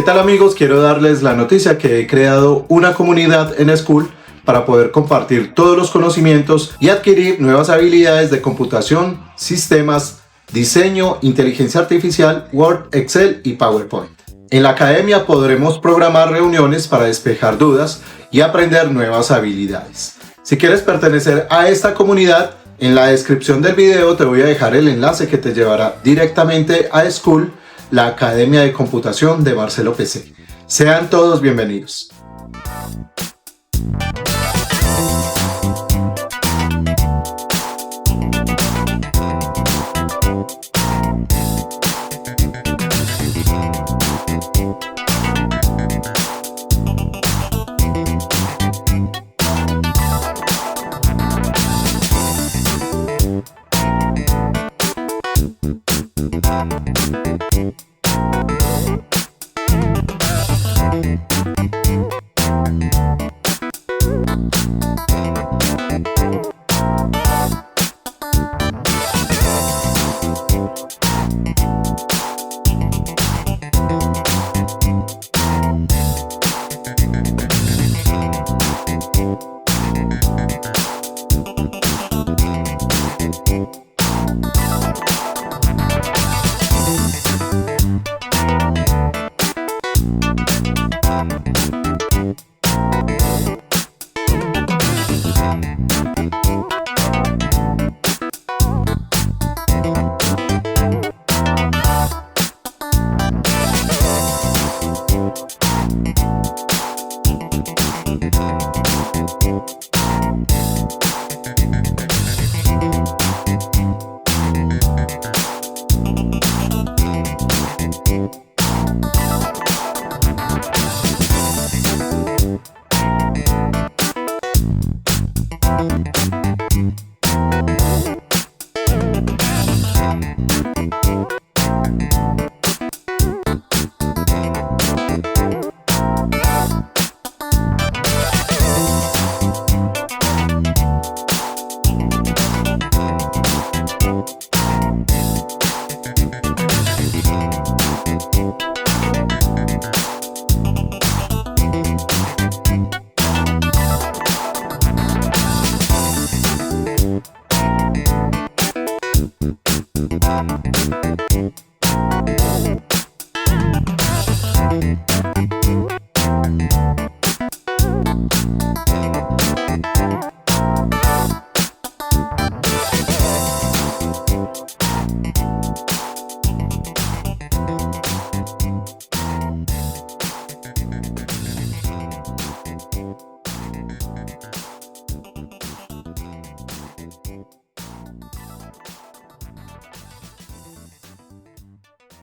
¿Qué tal amigos? Quiero darles la noticia que he creado una comunidad en Skool para poder compartir todos los conocimientos y adquirir nuevas habilidades de computación, sistemas, diseño, inteligencia artificial, Word, Excel y PowerPoint. En la academia podremos programar reuniones para despejar dudas y aprender nuevas habilidades. Si quieres pertenecer a esta comunidad, en la descripción del video te voy a dejar el enlace que te llevará directamente a Skool, la Academia de Computación de Marcelo PC. Sean todos bienvenidos.